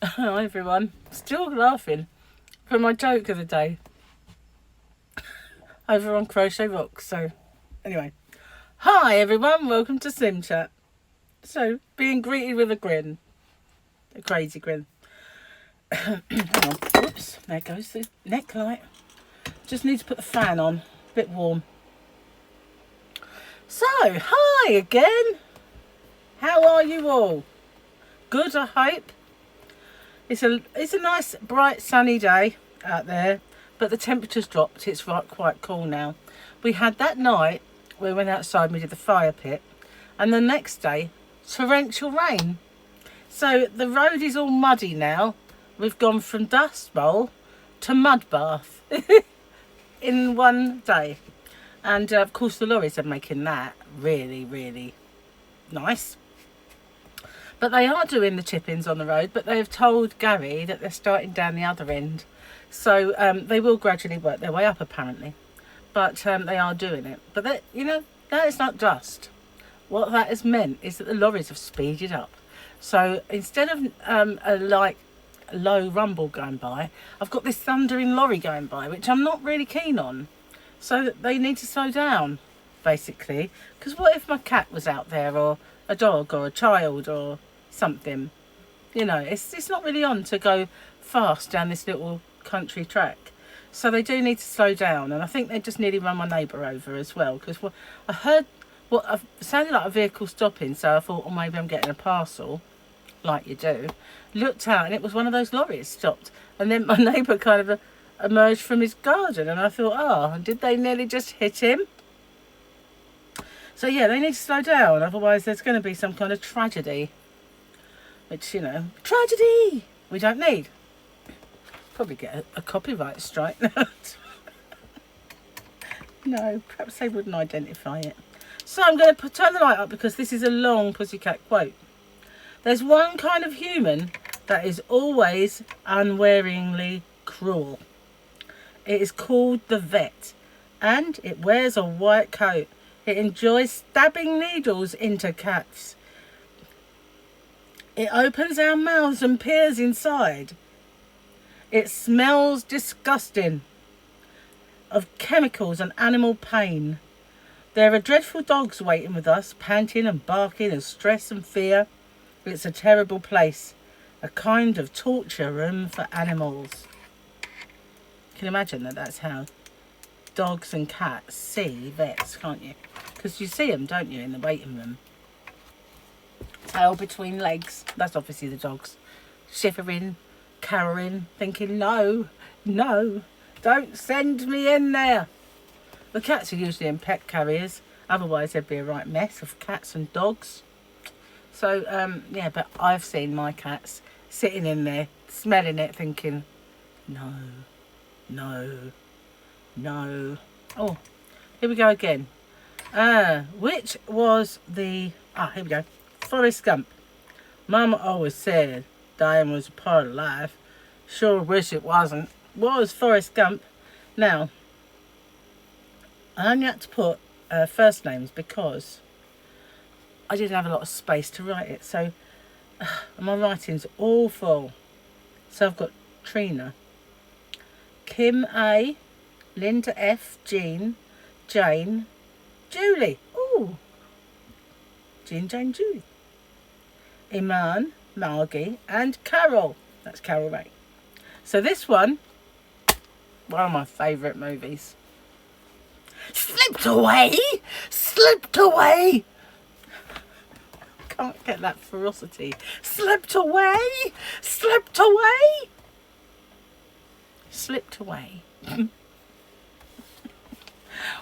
Hi everyone. Still laughing from my joke of the day over on Crochet Rocks. So, anyway. Hi everyone, welcome to SlimChat. So, being greeted with a grin. A crazy grin. Hang on. Whoops, there goes the neck light. Just need to put the fan on. A bit warm. So, hi again. How are you all? Good, I hope. It's a nice, bright, sunny day out there, but the temperature's dropped. It's quite cool now. We had that night where we went outside and we did the fire pit, and the next day, torrential rain. So the road is all muddy now. We've gone from dust bowl to mud bath in one day. And of course the lorries are making that really, really nice. But they are doing the chip-ins on the road, but they have told Gary that they're starting down the other end. So they will gradually work their way up, apparently. But they are doing it. But, that is not dust. What that has meant is that the lorries have speeded up. So instead of a low rumble going by, I've got this thundering lorry going by, which I'm not really keen on. So they need to slow down, basically. Because what if my cat was out there, or a dog, or a child, or something? It's not really on to go fast down this little country track. So they do need to slow down, and I think they just nearly run my neighbour over as well, because I heard what sounded like a vehicle stopping, so I thought, oh, maybe I'm getting a parcel, like you do. Looked out and it was one of those lorries stopped, and then my neighbour kind of emerged from his garden, and I thought, oh, did they nearly just hit him? So yeah, they need to slow down, otherwise there's going to be some kind of tragedy. Which, tragedy we don't need. Probably get a copyright strike. No, perhaps they wouldn't identify it. So I'm going to turn the light up because this is a long Pussycat quote. There's one kind of human that is always unwearingly cruel. It is called the vet, and it wears a white coat. It enjoys stabbing needles into cats. It opens our mouths and peers inside. It smells disgusting of chemicals and animal pain. There are dreadful dogs waiting with us, panting and barking and stress and fear. It's a terrible place, a kind of torture room for animals. You can imagine that's how dogs and cats see vets, can't you? Because you see them, don't you, in the waiting room. Tail between legs. That's obviously the dogs. Shivering, cowering, thinking, no, don't send me in there. The cats are usually in pet carriers. Otherwise, there'd be a right mess of cats and dogs. So, yeah, but I've seen my cats sitting in there, smelling it, thinking, no. Oh, here we go again. Which was the... here we go. Forrest Gump. Mama always said dying was a part of life. Sure wish it wasn't. What was Forrest Gump? Now, I only had to put first names because I didn't have a lot of space to write it. So my writing's awful. So I've got Trina, Kim A, Linda F, Jean, Jane, Julie. Ooh. Jean, Jane, Julie. Iman, Margie, and Carol. That's Carol Ray. So this one of my favourite movies. Slipped away! Can't get that ferocity. Slipped away!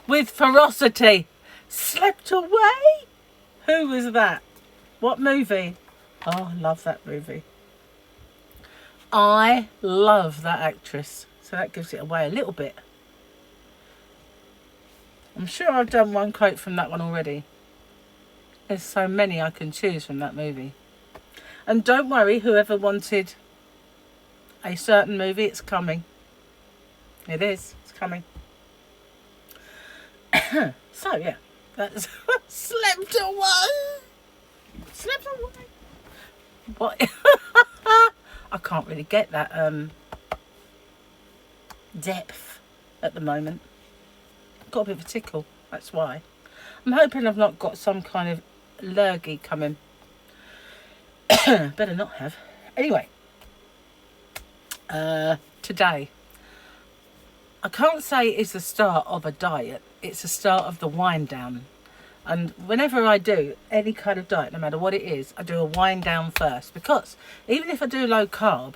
With ferocity. Slipped away? Who was that? What movie? Oh, I love that movie. I love that actress. So that gives it away a little bit. I'm sure I've done one quote from that one already. There's so many I can choose from that movie. And don't worry, whoever wanted a certain movie, it's coming. It is. It's coming. So, yeah. That's slipped away. What? I can't really get that depth at the moment. I've got a bit of a tickle, that's why. I'm hoping I've not got some kind of lurgy coming. Better not have. Anyway, today, I can't say it's the start of a diet. It's the start of the wind down. And whenever I do any kind of diet, no matter what it is, I do a wind down first. Because even if I do low carb,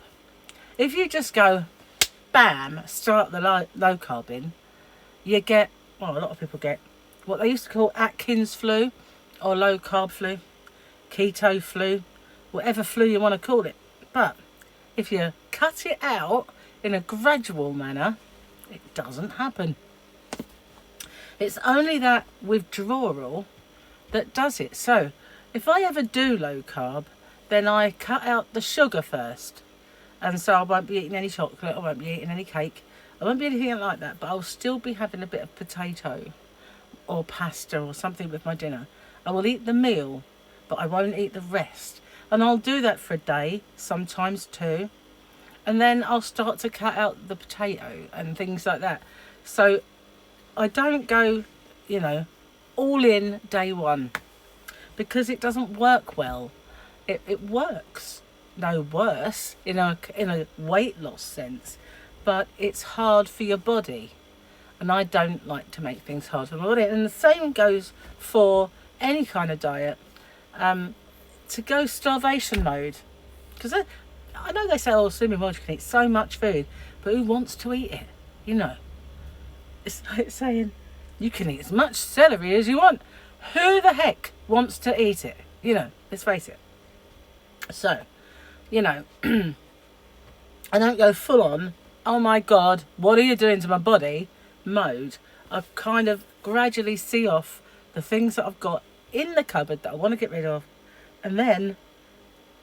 if you just go, bam, start the low carb in, you get, well, a lot of people get what they used to call Atkins flu, or low carb flu, keto flu, whatever flu you want to call it. But if you cut it out in a gradual manner, it doesn't happen. It's only that withdrawal that does it. So if I ever do low carb, then I cut out the sugar first. And so I won't be eating any chocolate, I won't be eating any cake, I won't be anything like that, but I'll still be having a bit of potato or pasta or something with my dinner. I will eat the meal, but I won't eat the rest. And I'll do that for a day, sometimes two. And then I'll start to cut out the potato and things like that. So I don't go, you know, all in day one, because it doesn't work well. It works no worse in a weight loss sense, but it's hard for your body. And I don't like to make things hard for my body. And the same goes for any kind of diet. To go starvation mode, because I know they say, oh, slimming world, you can eat so much food, but who wants to eat it? You know, it's like saying you can eat as much celery as you want. Who the heck wants to eat it? You know, let's face it. So, you know, I don't go full on, oh my God, what are you doing to my body mode. I kind of gradually see off the things that I've got in the cupboard that I want to get rid of. And then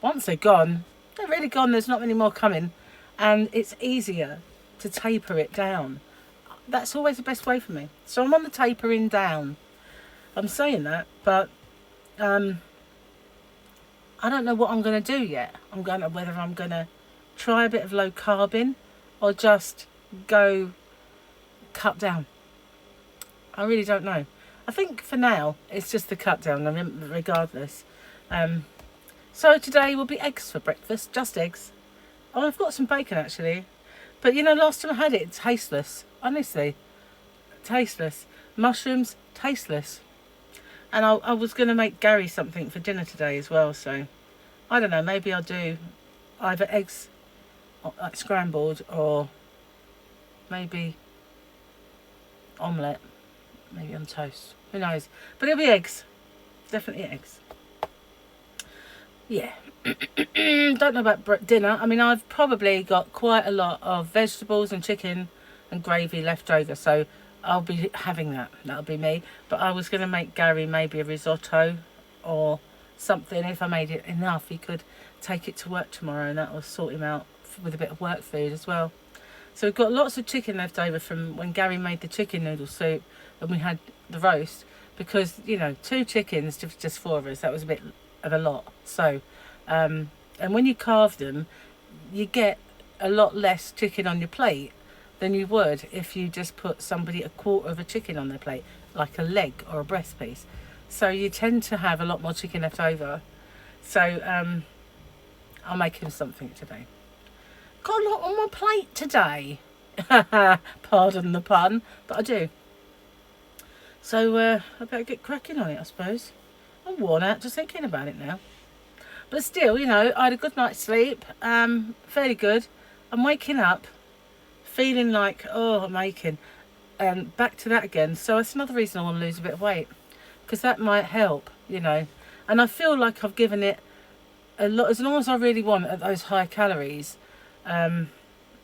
once they're gone, they're really gone. There's not many more coming. And it's easier to taper it down. That's always the best way for me. So I'm on the tapering down. I'm saying that, but I don't know what I'm going to do yet. Whether I'm going to try a bit of low carbing or just go cut down. I really don't know. I think for now it's just the cut down, regardless. So today will be eggs for breakfast, just eggs. Oh, I've got some bacon actually, but you know, last time I had it, tasteless. Honestly, tasteless. Mushrooms, tasteless. And I was going to make Gary something for dinner today as well, so I don't know, maybe I'll do either eggs like scrambled or maybe omelette, maybe on toast, who knows, but it'll be eggs, definitely eggs. Yeah. Don't know about dinner. I mean, I've probably got quite a lot of vegetables and chicken and gravy left over, so I'll be having that. That'll be me. But I was going to make Gary maybe a risotto or something. If I made it enough, he could take it to work tomorrow, and that will sort him out with a bit of work food as well. So we've got lots of chicken left over from when Gary made the chicken noodle soup and we had the roast, because, you know, 2 chickens, just 4 of us, that was a bit of a lot. So and when you carve them, you get a lot less chicken on your plate than you would if you just put somebody a quarter of a chicken on their plate, like a leg or a breast piece. So you tend to have a lot more chicken left over. So I'll make him something today. Got a lot on my plate today. Pardon the pun, but I do. So I better get cracking on it, I suppose. I'm worn out just thinking about it now. But still, you know, I had a good night's sleep. Fairly good. I'm waking up feeling like, oh, I'm aching. Back to that again. So it's another reason I want to lose a bit of weight, because that might help, you know. And I feel like I've given it a lot, as long as I really want at those high calories. I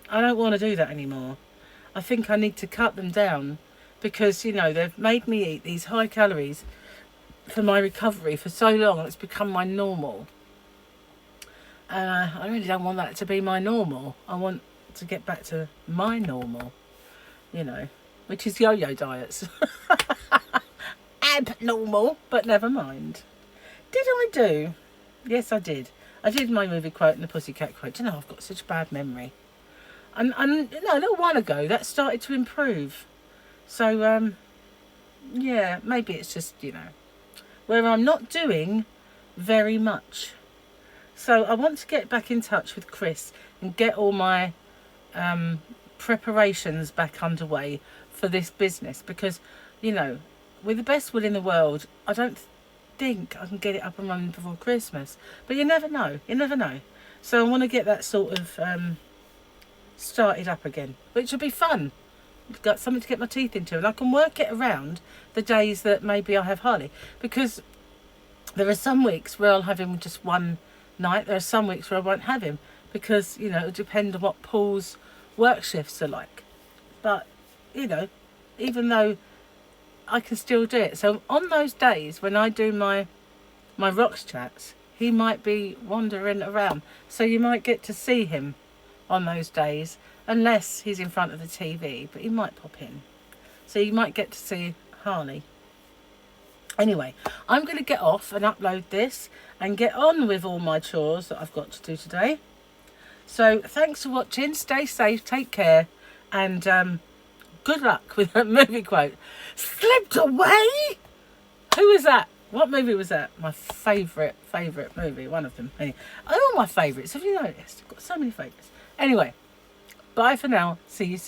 don't want to do that anymore. I think I need to cut them down, because, you know, they've made me eat these high calories for my recovery for so long. It's become my normal. I really don't want that to be my normal. I want to get back to my normal, you know, which is yo-yo diets. Abnormal, but never mind. Did I do? Yes, I did. I did my movie quote and the pussycat quote. You know, I've got such a bad memory. And you know, a little while ago, that started to improve. So, yeah, maybe it's just, you know, where I'm not doing very much. So I want to get back in touch with Chris and get all my preparations back underway for this business, because, you know, with the best will in the world, I don't think I can get it up and running before Christmas. But you never know. You never know. So I want to get that sort of started up again, which will be fun. I've got something to get my teeth into, and I can work it around the days that maybe I have Harley, because there are some weeks where I'll have him just one night. There are some weeks where I won't have him, because, you know, it'll depend on what Paul's work shifts are like. But, you know, even though I can still do it, so on those days when I do my rocks chats, he might be wandering around, so you might get to see him on those days, unless he's in front of the TV, but he might pop in, so you might get to see Harley. Anyway, I'm going to get off and upload this and get on with all my chores that I've got to do today. So thanks for watching, stay safe, take care, and good luck with that movie quote. Slipped away? Who was that? What movie was that? My favourite movie, one of them. Anyway, all my favourites, have you noticed? I've got so many favourites. Anyway, bye for now, see you soon.